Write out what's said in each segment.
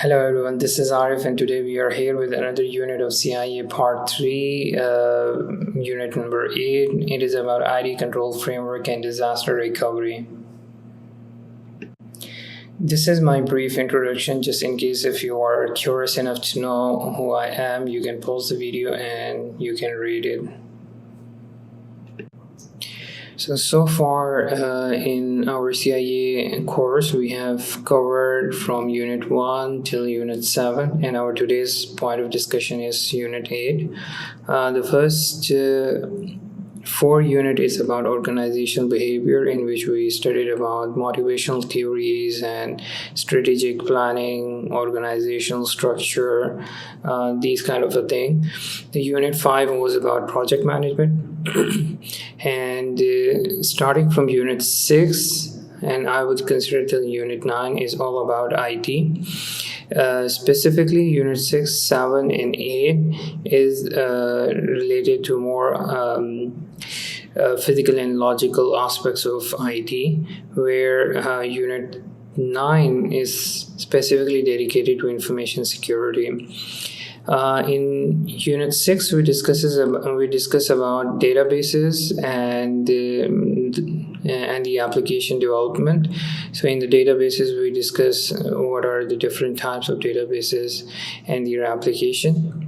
Hello everyone, this is Arif and today we are here with another unit of CIA Part 3, unit number 8. It is about ID control framework and disaster recovery. This is my brief introduction, just in case if you are curious enough to know who I am, you can pause the video and you can read it. So far in our CIA course, we have covered from Unit 1 till Unit 7, and our today's point of discussion is Unit 8. The first 4 unit is about organizational behavior, in which we studied about motivational theories and strategic planning, organizational structure, these kind of a thing. The Unit 5 was about project management. And starting from Unit 6, and I would consider till Unit 9 is all about IT. Specifically, Unit 6, 7, and 8 is related to more physical and logical aspects of IT, where Unit 9 is specifically dedicated to information security. In Unit 6, we discuss about databases and the application development. So in the databases, we discuss what are the different types of databases and their application.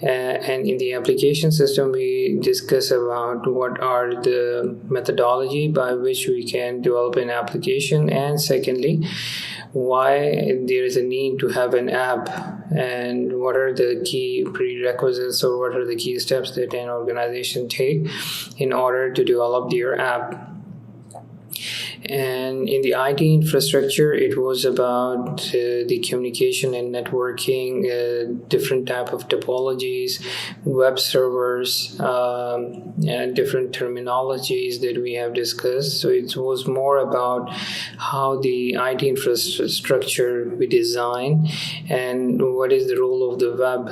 And in the application system, we discuss about what are the methodology by which we can develop an application, and secondly, why there is a need to have an app, and what are the key prerequisites or what are the key steps that an organization take in order to develop their app. And in the IT infrastructure, it was about the communication and networking, different type of topologies, web servers, and different terminologies that we have discussed. So it was more about how the IT infrastructure we design and what is the role of the web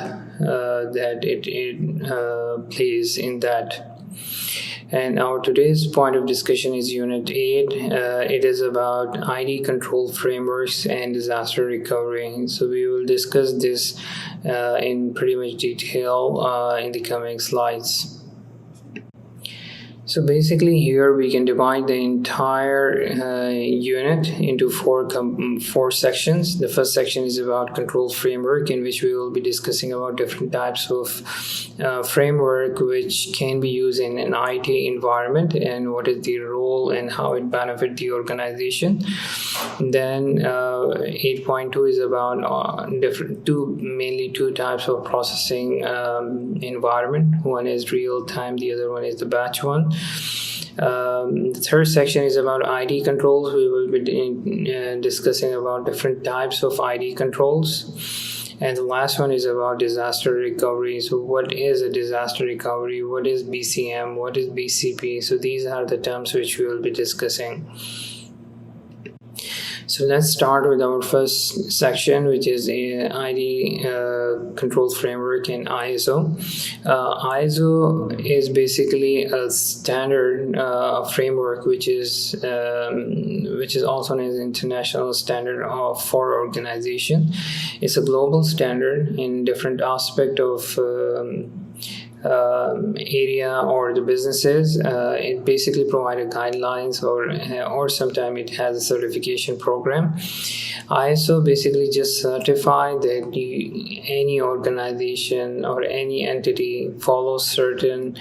that it plays in that. And our today's point of discussion is Unit 8. It is about ID control frameworks and disaster recovery. So we will discuss this in pretty much detail in the coming slides. So basically here we can divide the entire unit into four sections. The first section is about control framework, in which we will be discussing about different types of framework which can be used in an IT environment and what is the role and how it benefits the organization. Then 8.2 is about mainly two types of processing environment. One is real time, the other one is the batch one. The third section is about ID controls. We will be discussing about different types of ID controls. And the last one is about disaster recovery. So what is a disaster recovery? What is BCM? What is BCP? So these are the terms which we will be discussing. So let's start with our first section, which is ID control framework in ISO. ISO is basically a standard framework, which is also known as International Standard for Organization. It's a global standard in different aspect of area or the businesses. It basically provides guidelines or sometimes it has a certification program. ISO basically just certify that any organization or any entity follows certain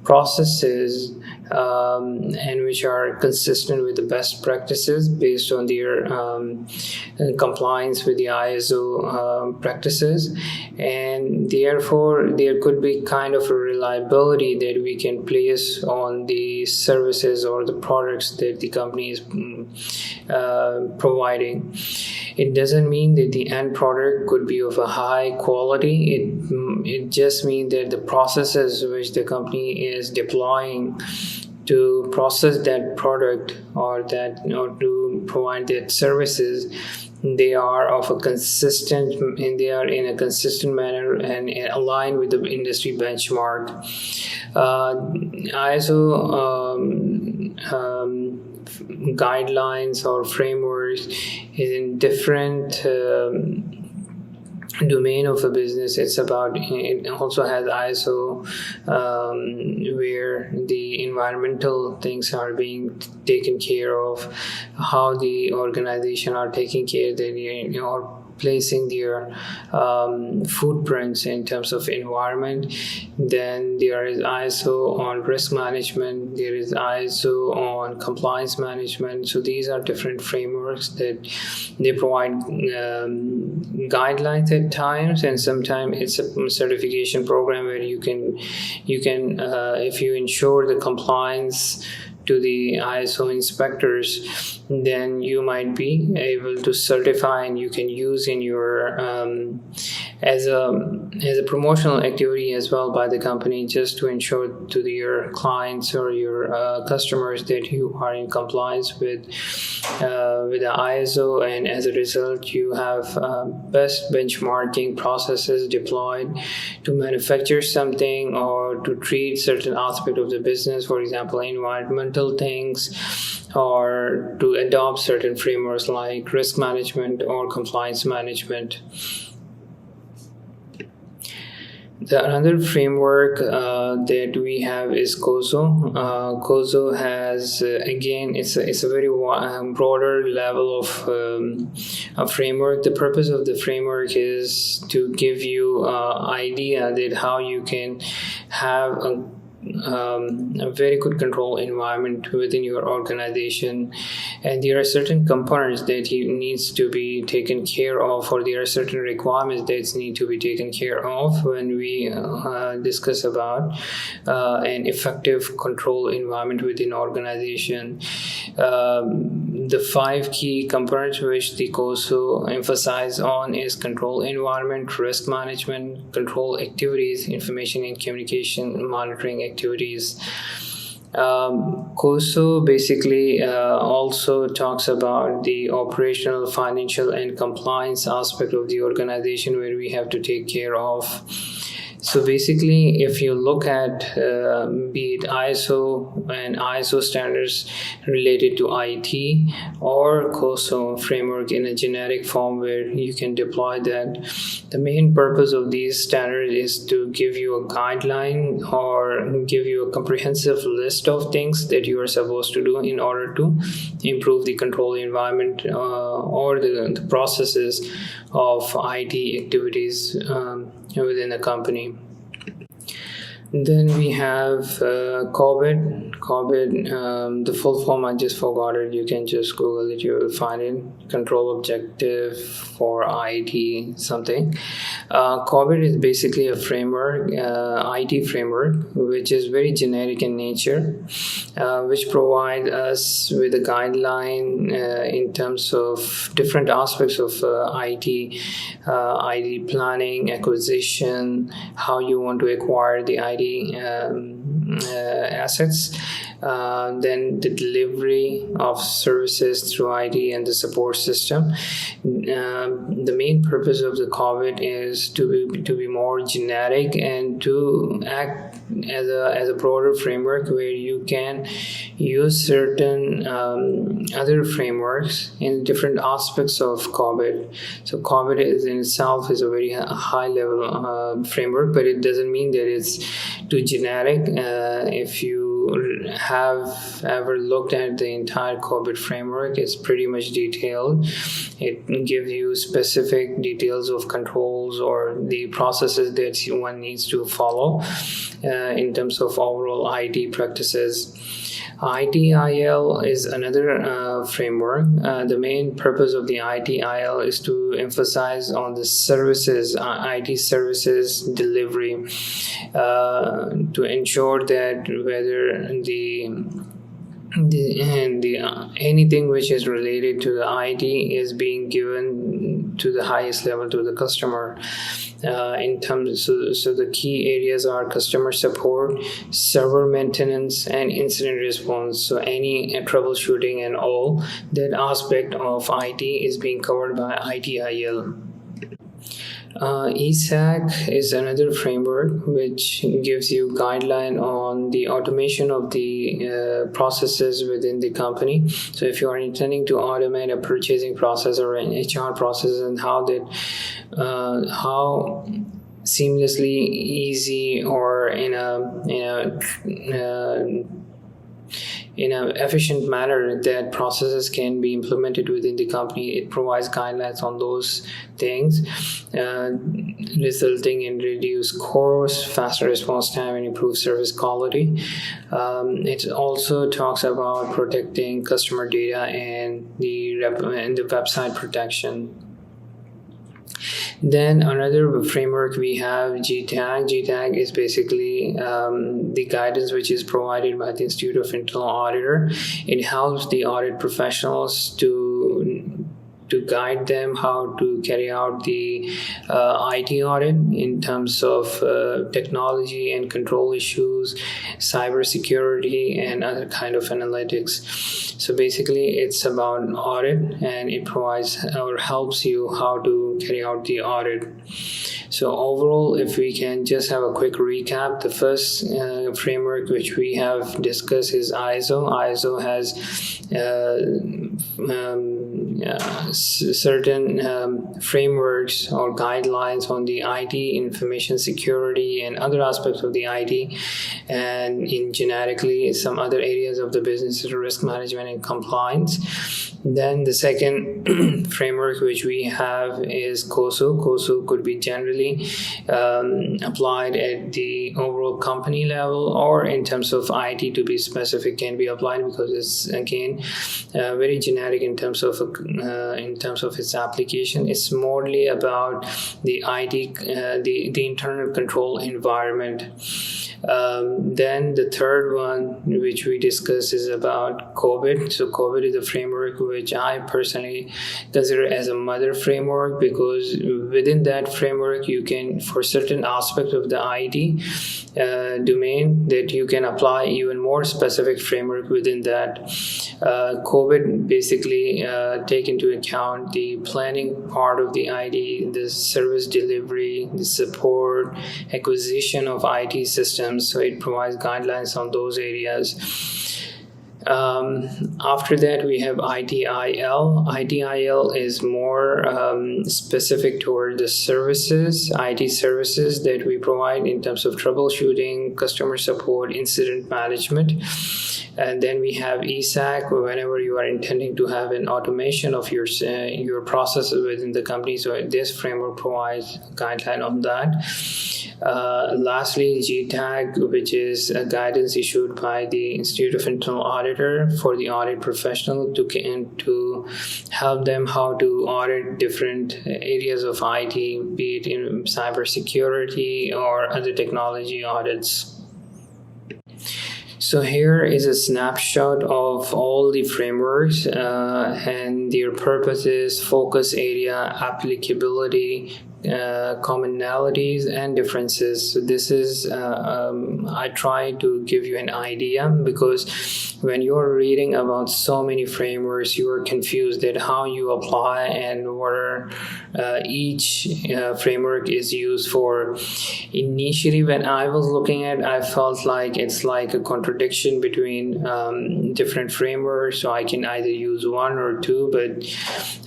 processes and which are consistent with the best practices based on their compliance with the ISO practices, and therefore there could be kind of a reliability that we can place on the services or the products that the company is providing. It doesn't mean that the end product could be of a high quality. It just means that the processes which the company is deploying to process that product or to provide that services, they are of a consistent, and they are in a consistent manner and aligned with the industry benchmark. ISO guidelines or frameworks in different domain of a business. It also has ISO, where the environmental things are being taken care of, how the organization are taking care that or placing their footprints in terms of environment. Then there is ISO on risk management, there is ISO on compliance management. So these are different frameworks that they provide guidelines at times, and sometimes it's a certification program where you can if you ensure the compliance to the ISO inspectors, then you might be able to certify, and you can use in your as a promotional activity as well by the company, just to ensure to your clients or your customers that you are in compliance with the ISO, and as a result you have best benchmarking processes deployed to manufacture something or to treat certain aspect of the business, for example environmental things, or to adopt certain frameworks like risk management or compliance management. The another framework that we have is COSO. COSO has again, it's a very broader level of a framework. The purpose of the framework is to give you idea that how you can have a very good control environment within your organization, and there are certain components that needs to be taken care of, or there are certain requirements that need to be taken care of when we discuss about an effective control environment within organization. The 5 key components which the COSO emphasize on is control environment, risk management, control activities, information and communication monitoring activities. COSO basically also talks about the operational, financial and compliance aspect of the organization where we have to take care of. So basically, if you look at be it ISO and ISO standards related to IT, or COSO framework in a generic form where you can deploy that, the main purpose of these standards is to give you a guideline or give you a comprehensive list of things that you are supposed to do in order to improve the control environment or the processes of IT activities within the company. Then we have Cobit. Cobit, the full form I just forgot it. You can just Google it. You will find it. Control objective for IT something. Cobit is basically a framework, IT framework, which is very generic in nature, which provide us with a guideline in terms of different aspects of IT planning, acquisition, how you want to acquire the IT assets, then the delivery of services through IT and the support system. The main purpose of the Cobit is to be more generic and to act as a broader framework where you can use certain other frameworks in different aspects of Cobit. So Cobit in itself is a very high level framework, but it doesn't mean that it's too generic. If you have ever looked at the entire Cobit framework, it's pretty much detailed. It gives you specific details of controls or the processes that one needs to follow in terms of overall IT practices. ITIL is another framework. The main purpose of the ITIL is to emphasize on the services, IT services delivery, to ensure that whether anything which is related to the IT is being given to the highest level to the customer. In terms, so the key areas are customer support, server maintenance, and incident response. So any troubleshooting and all that aspect of IT is being covered by ITIL. eSAC is another framework which gives you guideline on the automation of the processes within the company. So if you are intending to automate a purchasing process or an HR process, and how seamlessly easy or in an efficient manner that processes can be implemented within the company. It provides guidelines on those things, resulting in reduced cost, faster response time, and improved service quality. It also talks about protecting customer data and the website protection. Then another framework we have GTAG. GTAG is basically the guidance which is provided by the Institute of Internal Auditor. It helps the audit professionals to guide them how to carry out the IT audit in terms of technology and control issues, cybersecurity, and other kind of analytics. So basically it's about audit, and it provides or helps you how to carry out the audit. So overall, if we can just have a quick recap, the first framework which we have discussed is ISO. ISO has certain frameworks or guidelines on the IT, information security, and other aspects of the IT, and in generically some other areas of the business, risk management and compliance. Then the second framework which we have is COSO. COSO could be generally applied at the overall company level, or in terms of IT to be specific can be applied, because it's again very generic in terms of its application. It's morely about the IT, the internal control environment. Then the third one which we discuss is about Cobit. So Cobit is a framework which I personally consider as a mother framework, because within that framework you can, for certain aspects of the IT domain, that you can apply even more specific framework within that. Cobit basically take into account the planning part of the IT, the service delivery, the support, acquisition of IT systems. So it provides guidelines on those areas. After that, we have ITIL. ITIL is more specific toward the services, IT services that we provide in terms of troubleshooting, customer support, incident management. And then we have eSAC, whenever you are intending to have an automation of your processes within the company. So this framework provides a guideline on that. Lastly, GTAG, which is a guidance issued by the Institute of Internal Auditor for the audit professional to help them how to audit different areas of IT, be it in cybersecurity or other technology audits. So here is a snapshot of all the frameworks and their purposes, focus area, applicability, commonalities, and differences. So this is I try to give you an idea, because when you're reading about so many frameworks, you are confused at how you apply and what each framework is used for. Initially, when I was looking at it, I felt like it's like a contradiction between different frameworks, so I can either use one or two. But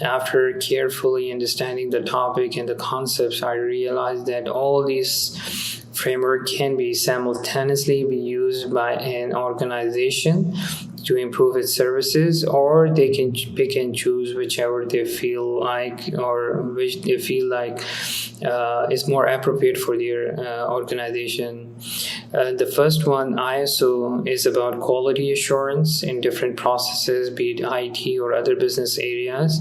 after carefully understanding the topic and the concepts, I realized that all these framework can be simultaneously be used by an organization to improve its services, or they can pick and choose whichever they feel like, or which they feel like is more appropriate for their organization. The first one, ISO, is about quality assurance in different processes, be it IT or other business areas.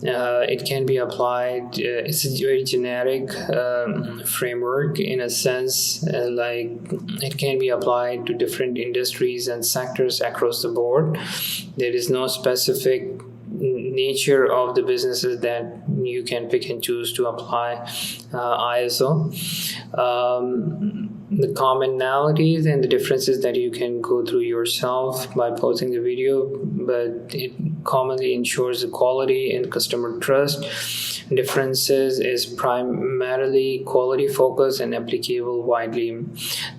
It can be applied, it's a very generic framework in a sense, like it can be applied to different industries and sectors across the board. There is no specific nature of the businesses that you can pick and choose to apply ISO. The commonalities and the differences that you can go through yourself by pausing the video, but commonly ensures quality and customer trust. Differences is primarily quality focused and applicable widely.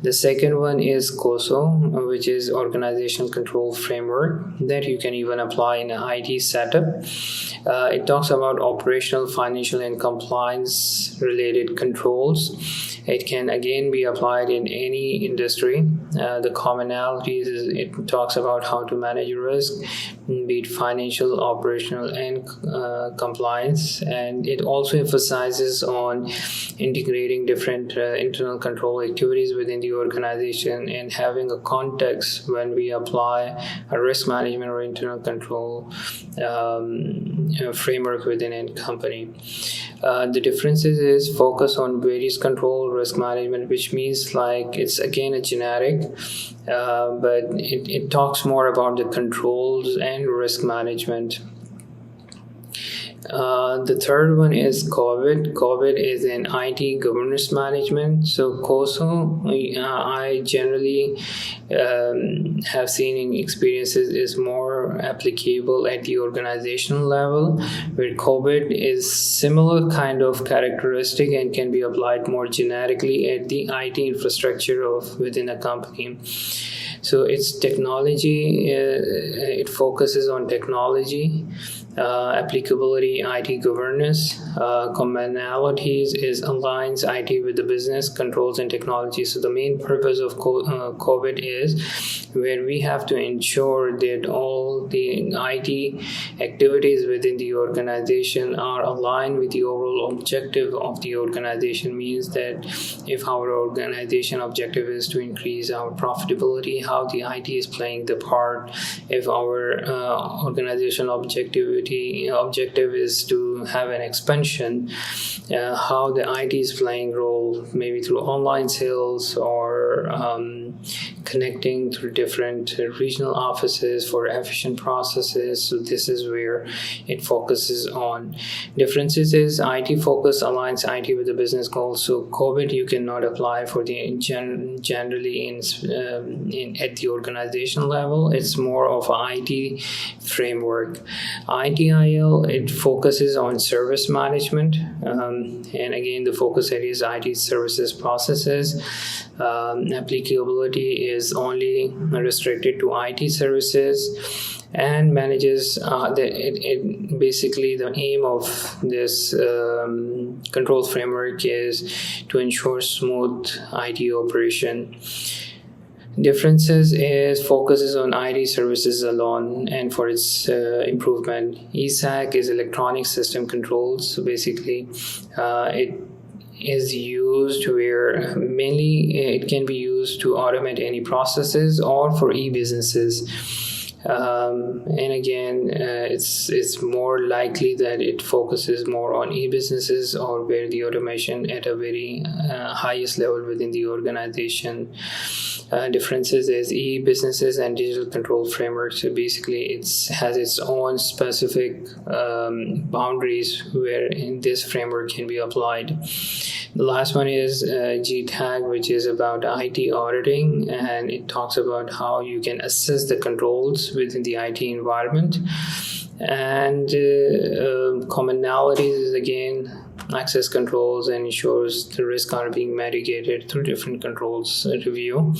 The second one is COSO, which is organizational control framework that you can even apply in an IT setup. It talks about operational, financial, and compliance related controls. It can again be applied in any industry. The commonalities is it talks about how to manage risk, be it financial, operational, and compliance. And it also emphasizes on integrating different internal control activities within the organization and having a context when we apply a risk management or internal control framework within a company. The differences is focus on various control risk management, which means like it's again a generic, but it talks more about the controls and risk management. The third one is Cobit. Cobit is an IT governance management. So COSO, I generally have seen in experiences is more applicable at the organizational level, where Cobit is similar kind of characteristic and can be applied more generically at the IT infrastructure of within a company. So it's technology, it focuses on technology, applicability, IT governance, commonalities is aligns IT with the business controls and technology. So the main purpose of Cobit is where we have to ensure that all the IT activities within the organization are aligned with the overall objective of the organization. Means that if our organization objective is to increase our profitability, how the IT is playing the part. If our organizational objective is to have an expansion, how the IT is playing role, maybe through online sales or connecting through different regional offices for efficient processes. So this is where it focuses on. Differences is IT focus aligns IT with the business goals. So Cobit you cannot apply for the generally in at the organization level. It's more of an IT framework. ITIL, it focuses on service management, and again the focus area is IT services processes. Applicability is only restricted to IT services and manages basically the aim of this control framework is to ensure smooth IT operation. Differences is focuses on IT services alone and for its improvement. eSAC is electronic system controls. So basically, it is used where mainly it can be used to automate any processes or for e-businesses. And again, it's more likely that it focuses more on e-businesses or where the automation at a very highest level within the organization. Differences is e-businesses and digital control frameworks. So basically it has its own specific boundaries where in this framework can be applied. The last one is GTAG, which is about IT auditing, and it talks about how you can assess the controls within the IT environment. And commonalities is again access controls and ensures the risks are being mitigated through different controls review.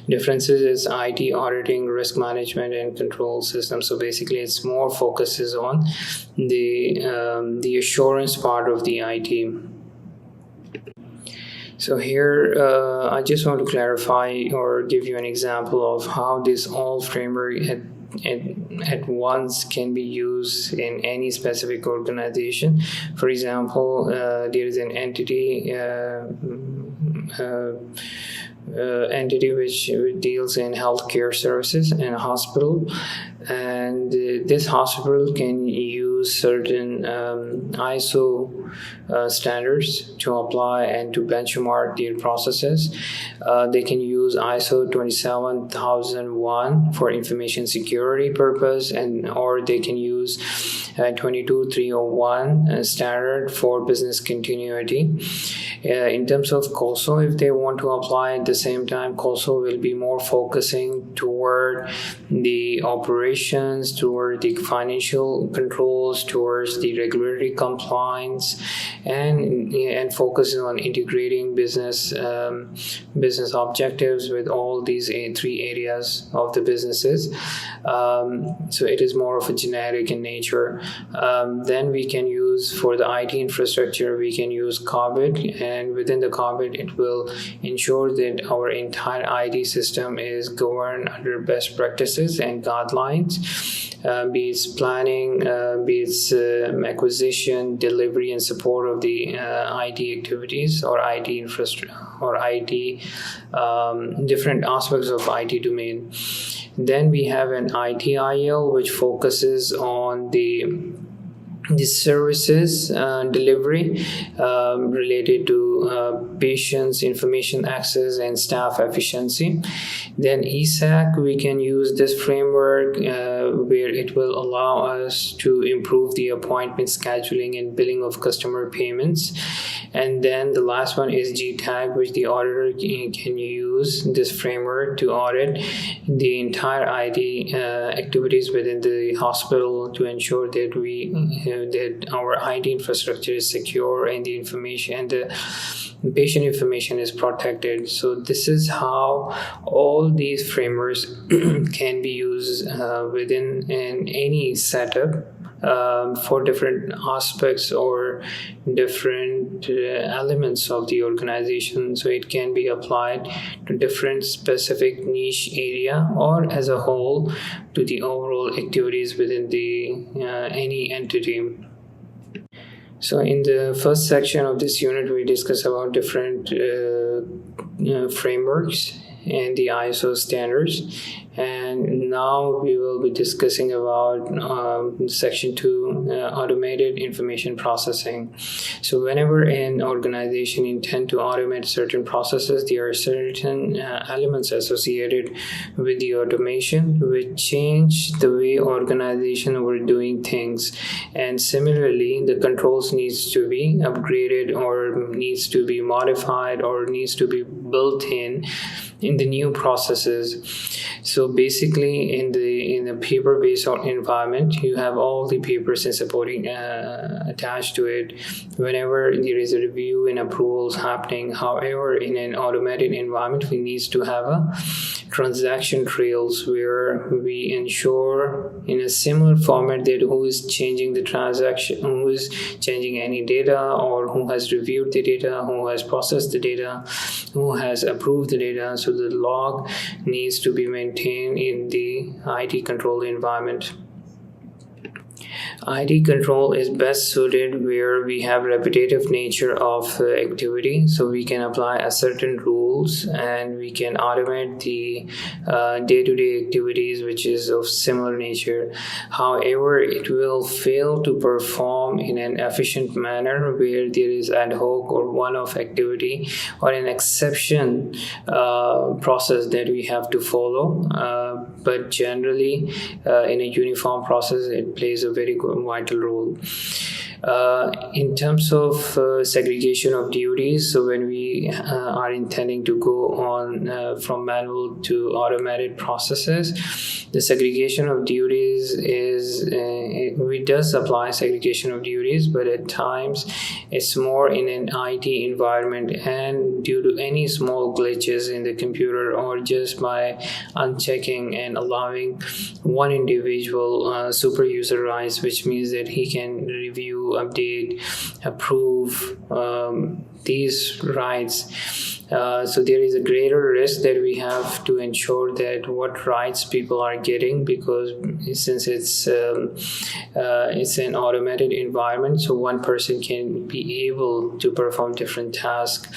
Differences is IT auditing, risk management, and control systems. So basically it's more focuses on the assurance part of the IT. So here I just want to clarify or give you an example of how this all framework at once can be used in any specific organization. For example, there is an entity which deals in healthcare services in a hospital, and this hospital can use certain ISO standards to apply and to benchmark their processes. They can use ISO 27001 for information security purpose, and or they can use use 22301 standard for business continuity. In terms of COSO, if they want to apply at the same time, COSO will be more focusing toward the operations, toward the financial controls, towards the regulatory compliance, and focusing on integrating business objectives with all these three areas of the businesses. So it is more of a generic in nature. Then we can use, for the IT infrastructure, we can use Cobit, and within the Cobit it will ensure that our entire IT system is governed under best practices and guidelines, be it planning, be it acquisition, delivery, and support of the IT activities or IT infrastructure or IT different aspects of IT domain. Then we have an ITIL, which focuses on the services delivery related to patients, information access, and staff efficiency. Then eSAC, we can use this framework where it will allow us to improve the appointment scheduling and billing of customer payments. And then the last one is GTAG, which the auditor can use this framework to audit the entire IT activities within the hospital to ensure that that our IT infrastructure is secure and the information and the patient information is protected. So this is how all these frameworks can be used within any setup for different aspects or different elements of the organization. So it can be applied to different specific niche area or as a whole to the overall activities within the any entity. So in the first section of this unit, we discuss about different frameworks and the ISO standards, and now we will be discussing about section 2, automated information processing. So whenever an organization intend to automate certain processes, there are certain elements associated with the automation which change the way organization were doing things, and similarly the controls needs to be upgraded or needs to be modified or needs to be built in the new processes. So basically in the paper-based environment, you have all the papers and supporting attached to it whenever there is a review and approvals happening. However, in an automated environment, we need to have a transaction trails where we ensure in a similar format that who is changing the transaction, who is changing any data, or who has reviewed the data, who has processed the data, who has approved the data. So the log needs to be maintained in the IT control environment. IT control is best suited where we have repetitive nature of activity, so we can apply a certain rules and we can automate the day-to-day activities which is of similar nature. However, it will fail to perform in an efficient manner where there is ad hoc or one-off activity or an exception process that we have to follow, but generally in a uniform process it plays a very vital role. In terms of segregation of duties, so when we are intending to go on from manual to automated processes, the segregation of duties is we does apply segregation of duties, but at times it's more in an IT environment, and due to any small glitches in the computer or just by unchecking and allowing one individual super user rights, which means that he can review, update, approve these rights. So there is a greater risk that we have to ensure that what rights people are getting, because since it's an automated environment, so one person can be able to perform different tasks.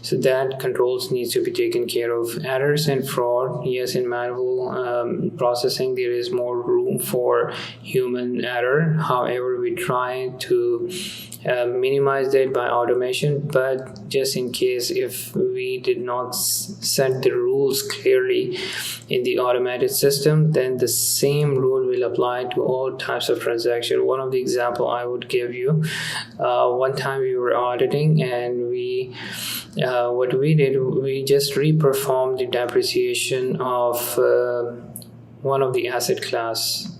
So that controls needs to be taken care of. Errors and fraud, yes, in manual processing there is more room for human error. However, we try to minimize that by automation. But just in case if we did not set the rules clearly in the automated system, then the same rule will apply to all types of transaction. One of the example I would give you, one time we were auditing, and what we did, we just reperformed the depreciation of one of the asset class,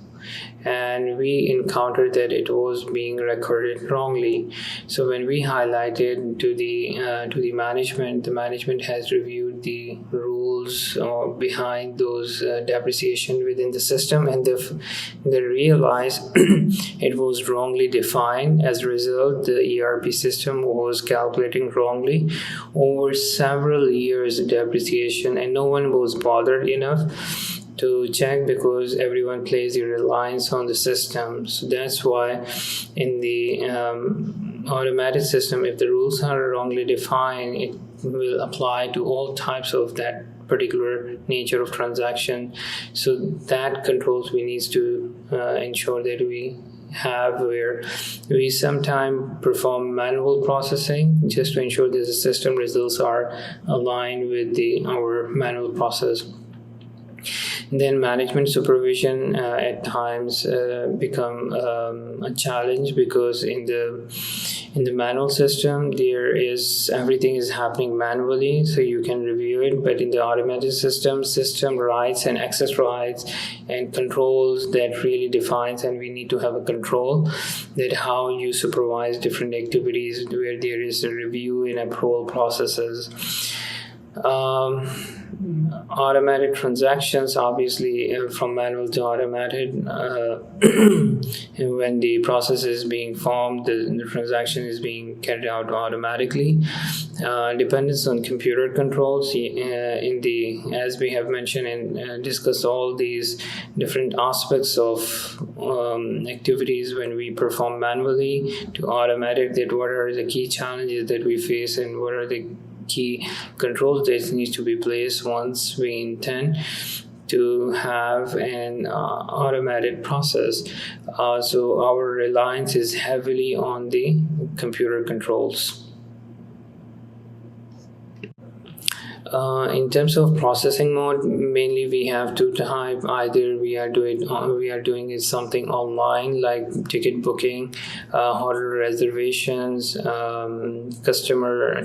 and we encountered that it was being recorded wrongly. So when we highlighted to the management, the management has reviewed the rules behind those depreciation within the system, and they realized it was wrongly defined. As a result, the ERP system was calculating wrongly over several years of depreciation, and no one was bothered enough to check because everyone places their reliance on the system. So that's why in the automated system, if the rules are wrongly defined, it will apply to all types of that particular nature of transaction. So that controls we need to ensure that we have, where we sometimes perform manual processing just to ensure that the system results are aligned with our manual process. Then management supervision at times become a challenge, because in the manual system everything is happening manually, so you can review it. But in the automated system rights and access rights and controls that really defines, and we need to have a control that how you supervise different activities where there is a review and approval processes. Automatic transactions, obviously from manual to automated, when the process is being formed, the transaction is being carried out automatically. Dependence on computer controls, as we have mentioned and discussed all these different aspects of activities when we perform manually to automatic, that what are the key challenges that we face and what are the key controls that needs to be placed once we intend to have an automated process. So our reliance is heavily on the computer controls. In terms of processing mode, mainly we have two types. Either we are doing something online like ticket booking, hotel reservations,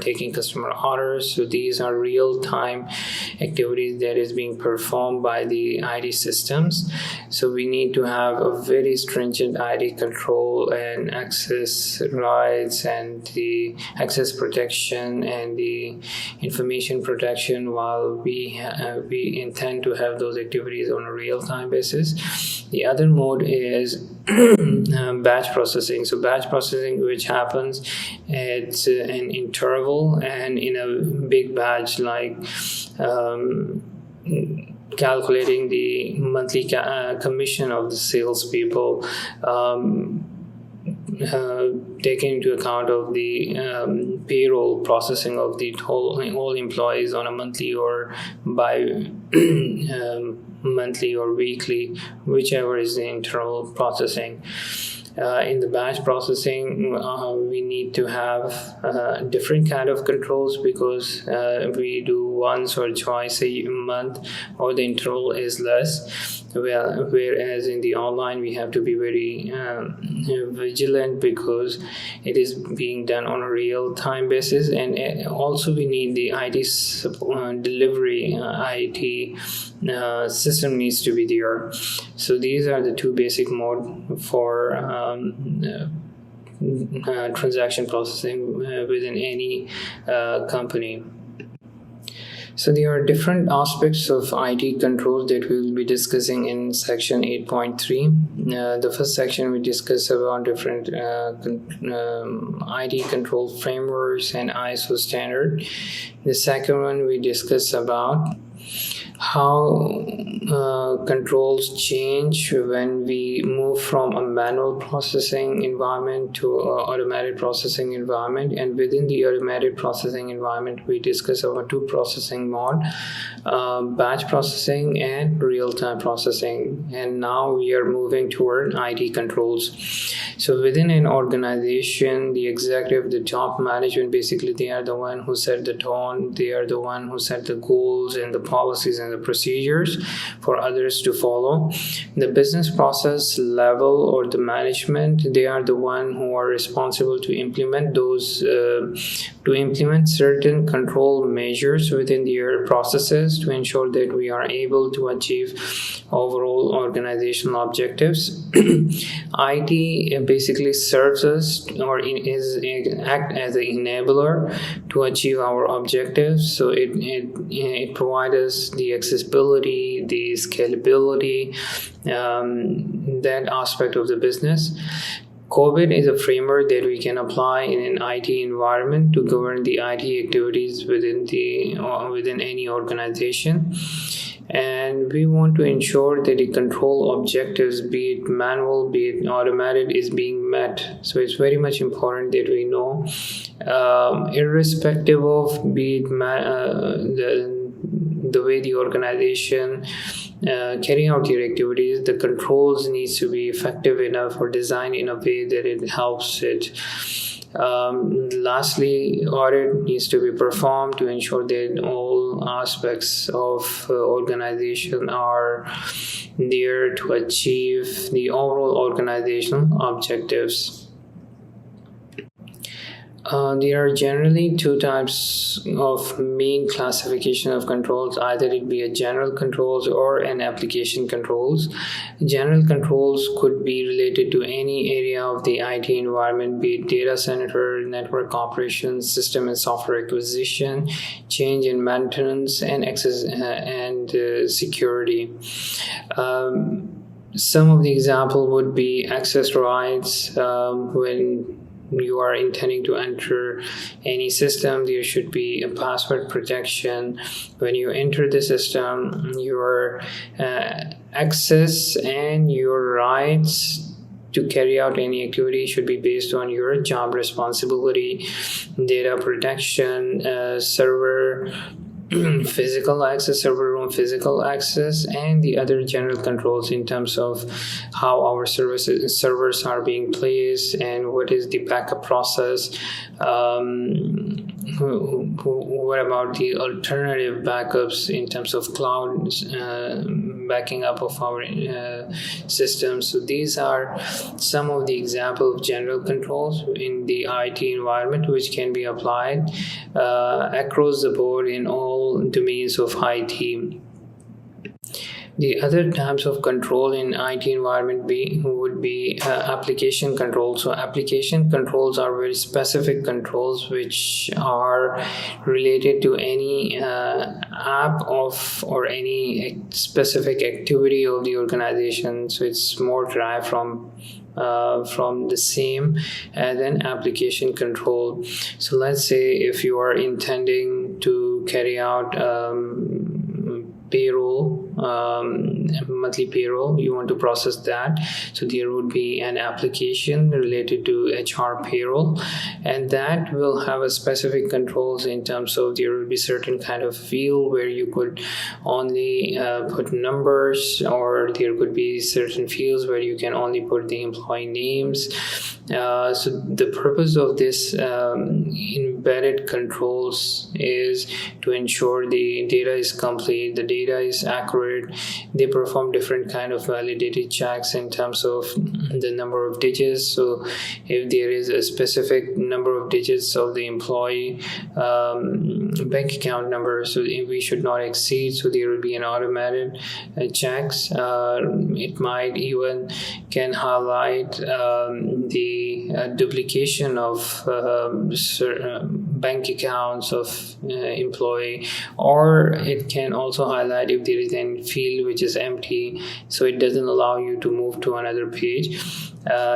taking customer orders. So these are real-time activities that is being performed by the IT systems. So we need to have a very stringent IT control and access rights and the access protection and the information protection while we intend to have those activities on a real-time basis. The other mode is batch processing. So batch processing, which happens at an interval and in a big batch, like calculating the monthly commission of the salespeople, taking into account of the payroll processing of the all employees on a monthly or monthly or weekly, whichever is the interval processing. In the batch processing, we need to have different kind of controls, because we do once or twice a month, or the interval is less. Whereas in the online, we have to be very vigilant, because it is being done on a real-time basis, and also we need the IT delivery, IT system needs to be there. So these are the two basic modes for transaction processing within any company. So there are different aspects of IT controls that we will be discussing in section 8.3. The first section we discuss about different IT control frameworks and ISO standard. The second one we discuss about how controls change when we move from a manual processing environment to an automated processing environment. And within the automated processing environment, we discuss our two processing mode, batch processing and real-time processing. And now we are moving toward IT controls. So within an organization, the executive, the top management, basically they are the one who set the tone, they are the one who set the goals and the policies and the procedures for others to follow. The business process level or the management, they are the one who are responsible to implement those certain control measures within their processes to ensure that we are able to achieve overall organizational objectives. IT basically serves us or act as an enabler to achieve our objectives. So it provides us the accessibility, the scalability, that aspect of the business. Cobit is a framework that we can apply in an IT environment to govern the IT activities within any organization. And we want to ensure that the control objectives, be it manual, be it automated, is being met. So it's very much important that we know, irrespective of be it the way the organization carrying out their activities, the controls needs to be effective enough or designed in a way that it helps it. Lastly, audit needs to be performed to ensure that all aspects of organization are there to achieve the overall organizational objectives. There are generally two types of main classification of controls, either it be a general controls or an application controls. General controls could be related to any area of the IT environment, be it data center, network operations, system and software acquisition, change in maintenance, and access and security. Some of the example would be access rights. When you are intending to enter any system, there should be a password protection. When you enter the system, your access and your rights to carry out any activity should be based on your job responsibility. Data protection, server physical access, server room physical access, and the other general controls in terms of how our servers are being placed and what is the backup process. What about the alternative backups in terms of cloud backing up of our systems? So these are some of the examples of general controls in the IT environment which can be applied across the board in all domains of IT. The other types of control in IT environment would be application controls. So application controls are very specific controls which are related to any app of or any specific activity of the organization. So it's more derived from the same as an application control. So let's say if you are intending to carry out payroll, monthly payroll, you want to process that, so there would be an application related to HR payroll, and that will have a specific controls in terms of there will be certain kind of field where you could only put numbers, or there could be certain fields where you can only put the employee names. So the purpose of this embedded controls is to ensure the data is complete, the data is accurate. They perform different kind of validity checks in terms of the number of digits. So if there is a specific number of digits of the employee bank account number, so we should not exceed, so there will be an automated checks. It might even can highlight the duplication of bank accounts of employee, or it can also highlight if there is any field which is empty, so it doesn't allow you to move to another page.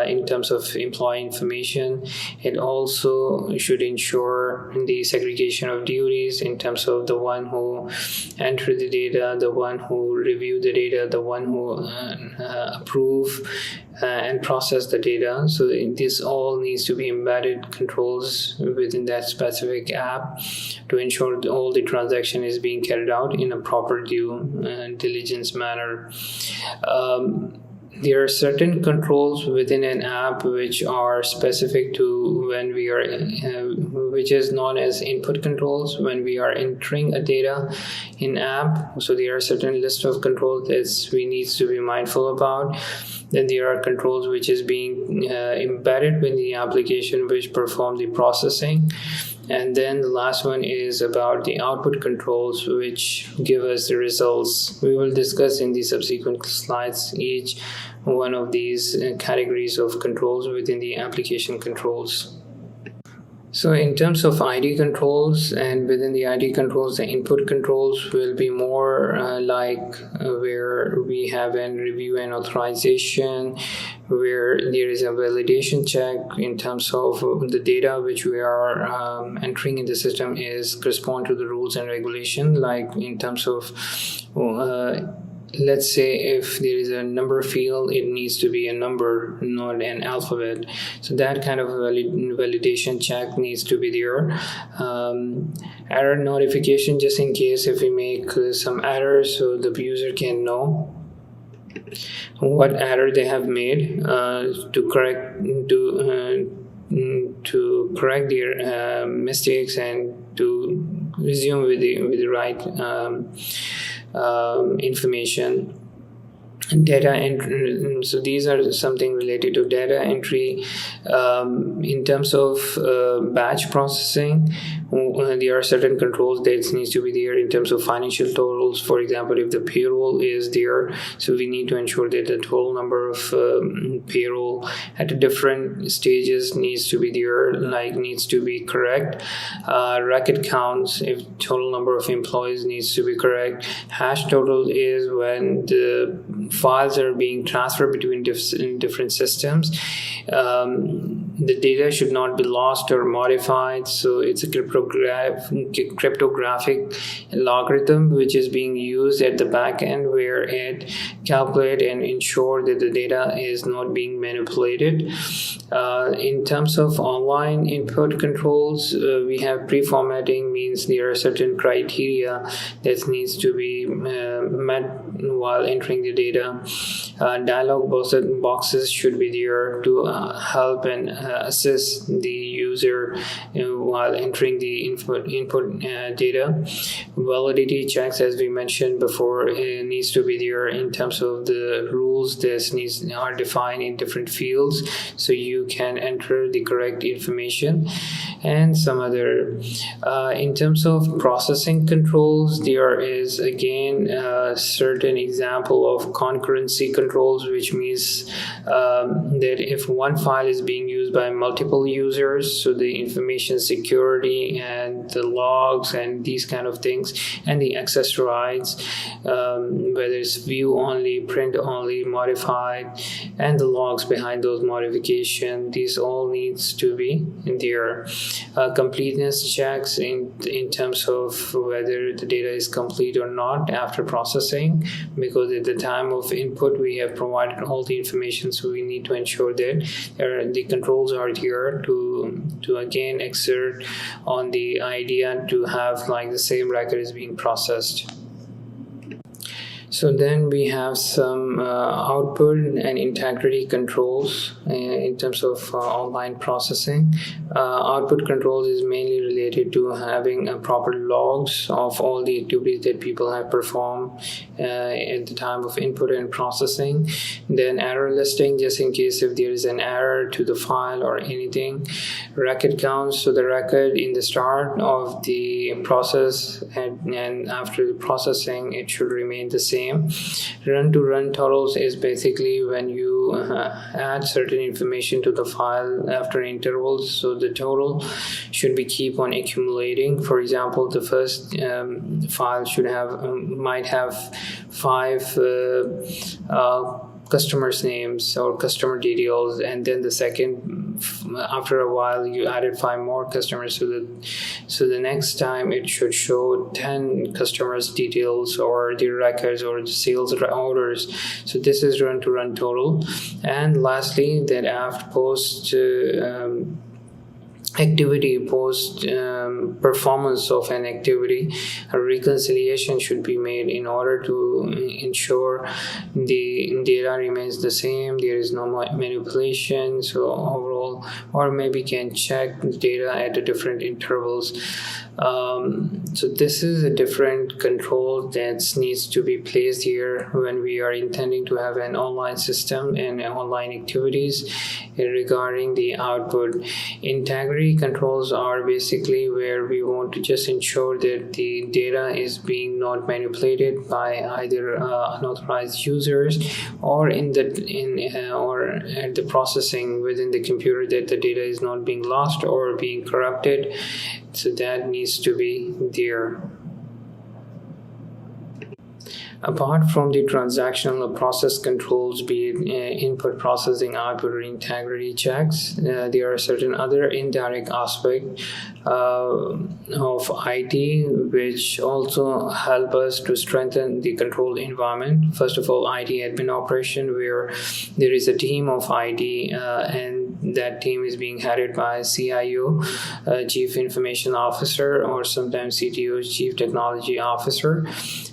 in terms of employee information. It also should ensure the segregation of duties in terms of the one who entered the data, the one who reviewed the data, the one who approve and process the data. So this all needs to be embedded controls within that specific app to ensure that all the transaction is being carried out in a proper due diligence manner. There are certain controls within an app which are specific to when we are, which is known as input controls, when we are entering a data in app. So there are certain list of controls that we need to be mindful about. Then there are controls which is being embedded within the application which perform the processing. And then the last one is about the output controls which give us the results. We will discuss in the subsequent slides each one of these categories of controls within the application controls. So in terms of ID controls, and within the ID controls, the input controls will be more where we have a review and authorization, where there is a validation check in terms of the data which we are entering in the system is correspond to the rules and regulation, like in terms of let's say if there is a number field, it needs to be a number, not an alphabet. So that kind of validation check needs to be there. Error notification, just in case if we make some errors, so the user can know what error they have made to correct their mistakes and to resume with the right information. Data entry, so these are something related to data entry. In terms of batch processing, there are certain controls that needs to be there in terms of financial totals. For example, if the payroll is there, so we need to ensure that the total number of payroll at different stages needs to be there, needs to be correct. Record counts, if total number of employees needs to be correct. Hash total is when the files are being transferred between different systems. The data should not be lost or modified, so it's a cryptographic algorithm which is being used at the back end, where it calculates and ensure that the data is not being manipulated. In terms of online input controls, we have pre-formatting, means there are certain criteria that needs to be met while entering the data. Dialog boxes should be there to help and assist the user while entering the input data. Validity checks, as we mentioned before, needs to be there in terms of the rules that are defined in different fields, so you can enter the correct information. And some other in terms of processing controls, there is again a certain example of concurrency controls, which means that if one file is being used by multiple users, so the information security and the logs and these kind of things, and the access rights, whether it's view only, print only, modified, and the logs behind those modifications, these all needs to be there. Completeness checks in terms of whether the data is complete or not after processing, because at the time of input we have provided all the information, so we need to ensure that the controls are here to again exert on the idea to have the same record is being processed. So then we have some output and integrity controls in terms of online processing. Output controls is mainly related to having proper logs of all the activities that people have performed at the time of input and processing. Then error listing, just in case if there is an error to the file or anything. Record counts, so the record in the start of the process and after the processing, it should remain the same. Run to run totals is basically when you add certain information to the file after intervals, so the total should be keep on accumulating. For example, the first file might have 5 customers' names or customer details, and then the second, after a while, you added 5 more customers. So the next time it should show 10 customers' details or the records or the sales orders. So this is run to run total. And lastly, that after post activity, post performance of an activity, a reconciliation should be made in order to ensure the data remains the same, there is no manipulation. So overall, or maybe can check the data at the different intervals. So this is a different control that needs to be placed here when we are intending to have an online system and online activities regarding the output. Integrity controls are basically where we want to just ensure that the data is being not manipulated by either unauthorized users or or at the processing within the computer, that the data is not being lost or being corrupted. So that needs to be there. Apart from the transactional process controls, be it input processing, output, or integrity checks, there are certain other indirect aspects of IT which also help us to strengthen the control environment. First of all, IT admin operation, where there is a team of IT and that team is being headed by CIO, Chief Information Officer, or sometimes CTO, Chief Technology Officer,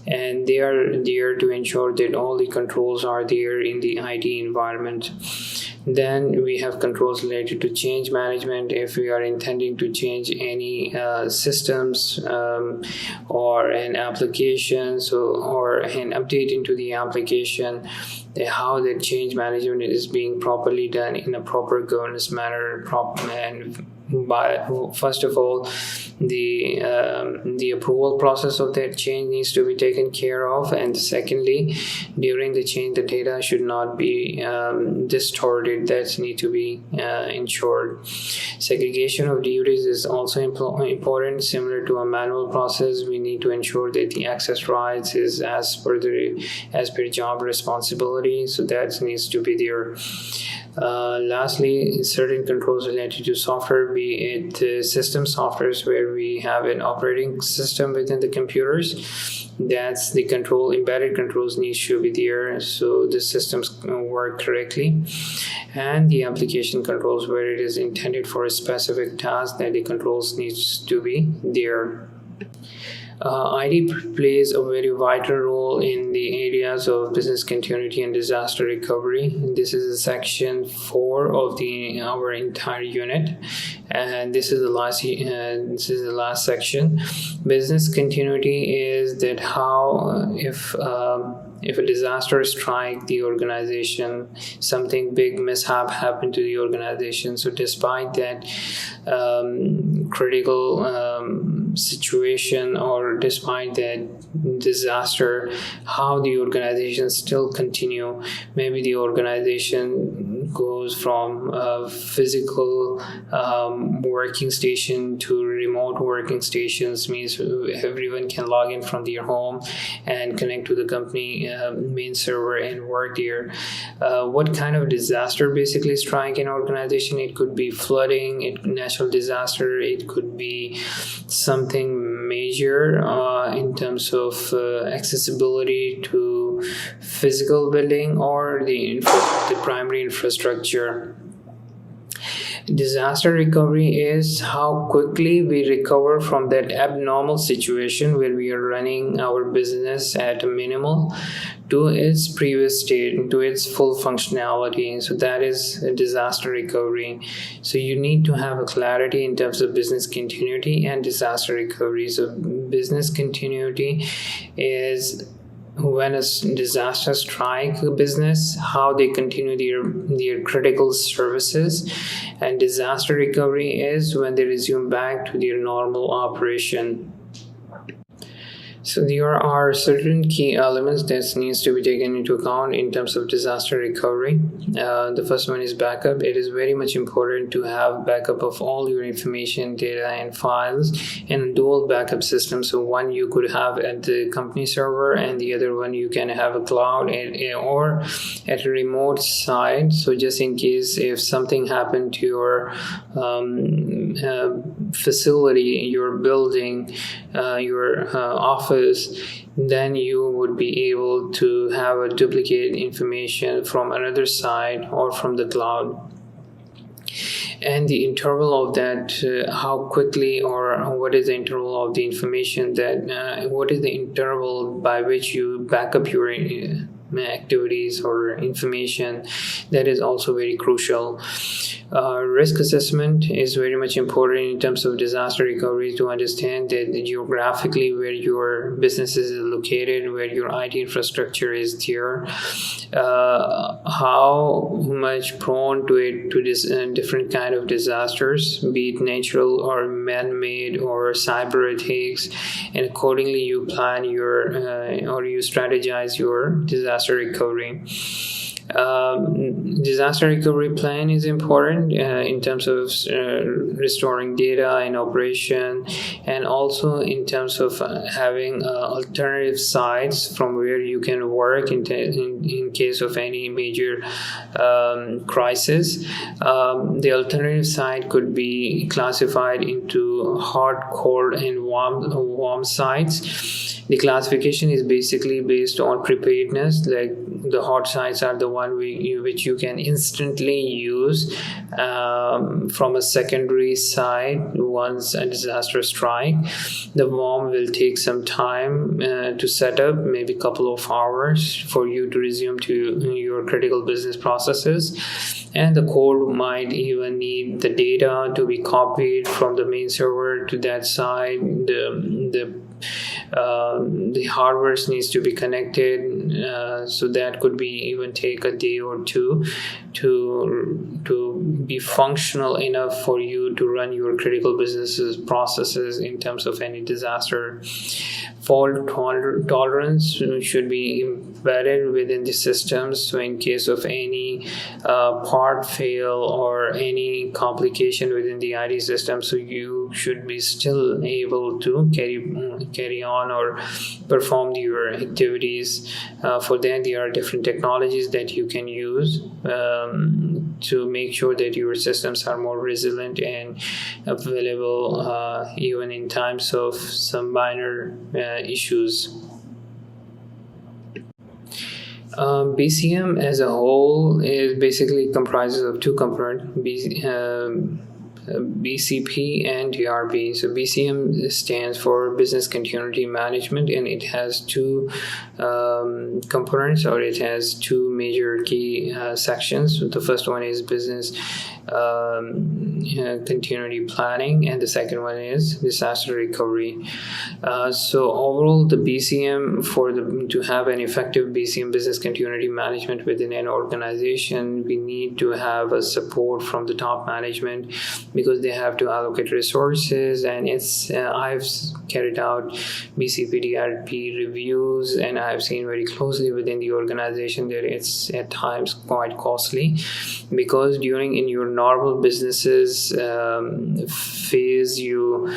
and they are there to ensure that all the controls are there in the IT environment. Then we have controls related to change management. If we are intending to change any systems or an application, or an update into the application, how the change management is being properly done in a proper governance manner, and by first of all, the approval process of that change needs to be taken care of, and secondly, during the change, the data should not be distorted. That need to be ensured. Segregation of duties is also important. Similar to a manual process, we need to ensure that the access rights is as per job responsibility. So that needs to be there. Lastly, certain controls related to software, be it system softwares where we have an operating system within the computers. That's the control. Embedded controls needs to be there so the systems work correctly. And the application controls, where it is intended for a specific task, that the controls needs to be there. IT plays a very vital role in the areas of business continuity and disaster recovery. This is section 4 of our entire unit, and this is the last section. Business continuity is that how if a disaster strike the organization, something big mishap happened to the organization. So despite that critical situation, or despite that disaster, how the organization still continue. Maybe the organization goes from a physical working station to remote working stations, means everyone can log in from their home and connect to the company main server and work there. What kind of disaster basically strike an organization? It could be flooding, natural disaster, it could be something major in terms of accessibility to physical building or the primary infrastructure. Disaster recovery is how quickly we recover from that abnormal situation where we are running our business at a minimal to its previous state, to its full functionality. So that is a disaster recovery. So you need to have a clarity in terms of business continuity and disaster recovery. So business continuity is when a disaster strikes a business, how they continue their critical services, and disaster recovery is when they resume back to their normal operation. So there are certain key elements that needs to be taken into account in terms of disaster recovery. The first one is backup. It is very much important to have backup of all your information, data, and files in a dual backup system. So one you could have at the company server, and the other one you can have a cloud or at a remote site. So just in case if something happened to your facility, your building, your office, then you would be able to have a duplicate information from another site or from the cloud. And the interval of that, how quickly or what is the interval of the information that, what is the interval by which you back up your activities or information, that is also very crucial. Risk assessment is very much important in terms of disaster recovery, to understand that geographically where your business is located, where your IT infrastructure is there, how much prone to it to this different kind of disasters, be it natural or man-made or cyber attacks, and accordingly you plan your or you strategize your disaster recovery. Disaster recovery plan is important in terms of restoring data in operation, and also in terms of having alternative sites from where you can work in case of any major crisis. The alternative site could be classified into hot, cold, and warm sites. The classification is basically based on preparedness. Like the hot sites are the one which you can instantly use from a secondary site once a disaster strikes. The warm will take some time to set up, maybe a couple of hours for you to resume to your critical business processes. And the cold might even need the data to be copied from the main server to that site. The hardware needs to be connected, so that could be even take a day or two to be functional enough for you to run your critical businesses processes in terms of any disaster. Fault tolerance should be embedded within the systems, so in case of any part fail or any complication within the IT system, so you should be still able to carry on or perform your activities. For that, there are different technologies that you can use to make sure that your systems are more resilient and available even in times of some minor issues. BCM as a whole is basically comprises of two components, BCP and DRP. So BCM stands for Business Continuity Management, and it has two components, or it has two major key sections. So the first one is Business Continuity Planning, and the second one is Disaster Recovery. So overall, the BCM, to have an effective BCM, Business Continuity Management, within an organization, we need to have a support from the top management, because they have to allocate resources. And I've carried out BCP DRP reviews, and I've seen very closely within the organization that it's at times quite costly, because in your normal businesses phase, you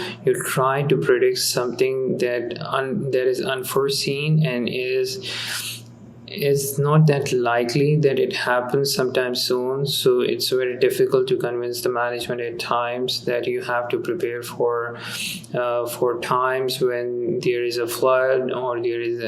try to predict something that is unforeseen and is not that likely that it happens sometime soon. So it's very difficult to convince the management at times that you have to prepare for times when there is a flood, or there is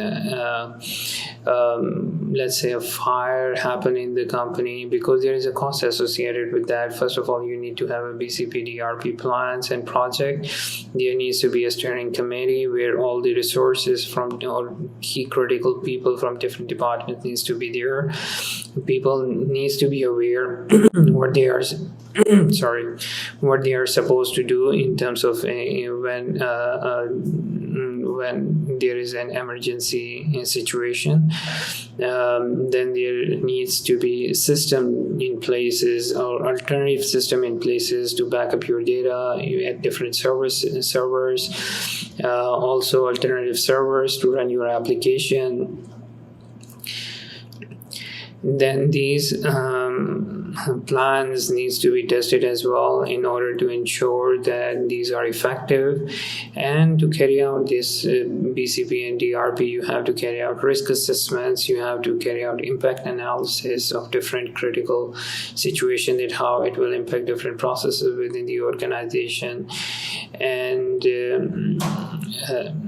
let's say a fire happen in the company, because there is a cost associated with that. First of all, you need to have a BCP DRP plans and project. There needs to be a steering committee where all the resources from or key critical people from different departments needs to be there. People needs to be aware what they are when there is an emergency situation. Then there needs to be a system in places or alternative system in places to back up your data at different servers. Also alternative servers to run your application. Then these plans needs to be tested as well in order to ensure that these are effective. And to carry out this BCP and DRP, you have to carry out risk assessments, you have to carry out impact analysis of different critical situations, that how it will impact different processes within the organization. And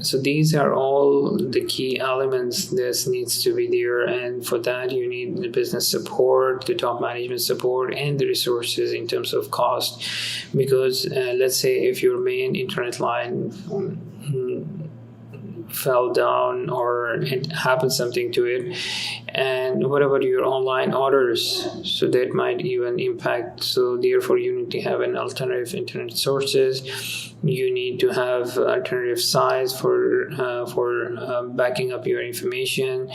so these are all the key elements that needs to be there, and for that you need the business support, the top management support, and the resources in terms of cost. Because let's say if your main internet line fell down or it happened something to it, and what about your online orders? So that might even impact. So therefore you need to have an alternative internet sources. You need to have alternative sites for backing up your information.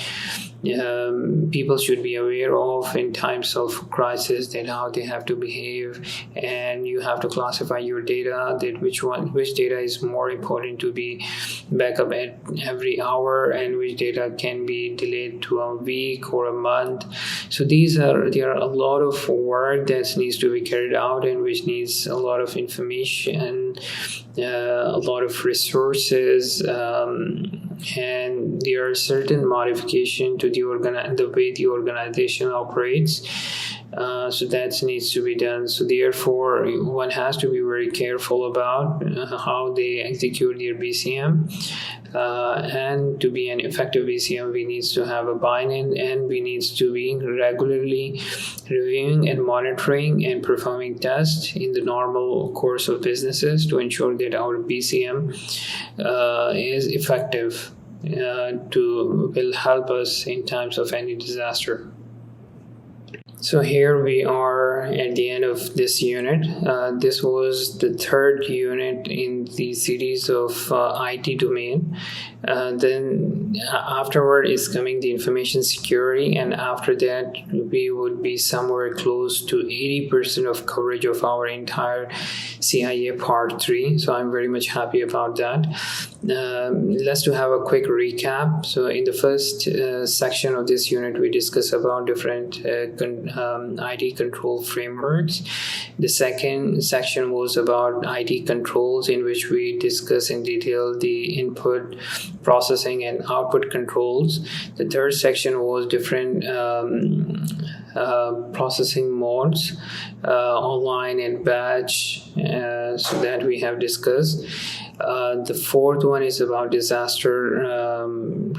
People should be aware of in times of crisis that how they have to behave, and you have to classify your data, that which data is more important to be back up at every hour, and which data can be delayed to a week or a month. So there are a lot of work that needs to be carried out, and which needs a lot of information, a lot of resources, and there are certain modification to the way the organization operates. So that needs to be done. So therefore one has to be very careful about how they execute their BCM. And to be an effective BCM, we need to have a buy-in, and we need to be regularly reviewing and monitoring and performing tests in the normal course of businesses to ensure that our BCM is effective, will help us in times of any disaster. So here we are at the end of this unit. This was the third unit in the series of IT domain. Then afterward is coming the information security, and after that we would be somewhere close to 80% of coverage of our entire CIA part 3. So I'm very much happy about that. Let's to have a quick recap. So in the first section of this unit, we discuss about different IT control frameworks. The second section was about IT controls, in which we discuss in detail the input, processing, and output controls. The third section was different processing modes, online and batch, so that we have discussed. The fourth one is about disaster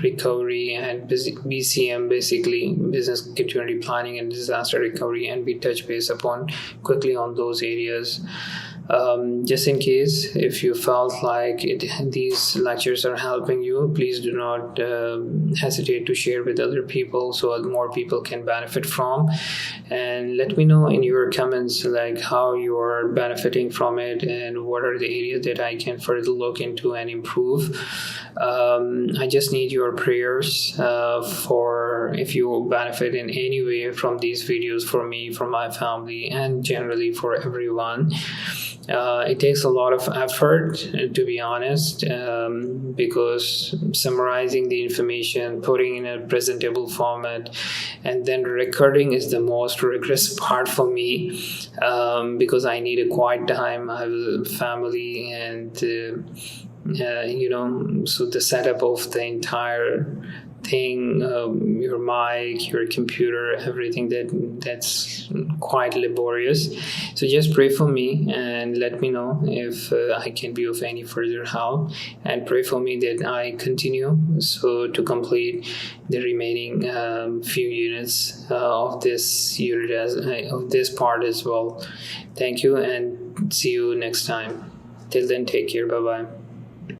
recovery and BCM, basically business continuity planning and disaster recovery, and we touch base upon quickly on those areas. Just in case if you felt like these lectures are helping you, please do not hesitate to share with other people so more people can benefit from, and let me know in your comments like how you are benefiting from it and what are the areas that I can further look into and improve. I just need your prayers for if you benefit in any way from these videos, for me, for my family, and generally for everyone. It takes a lot of effort, to be honest, because summarizing the information, putting in a presentable format, and then recording is the most rigorous part for me, because I need a quiet time. I have a family, and so the setup of the entire thing, your mic, your computer, everything that's quite laborious. So just pray for me and let me know if I can be of any further help, and pray for me that I continue to complete the remaining few units of this unit of this part as well. Thank you, and see you next time. Till then, take care. Bye bye.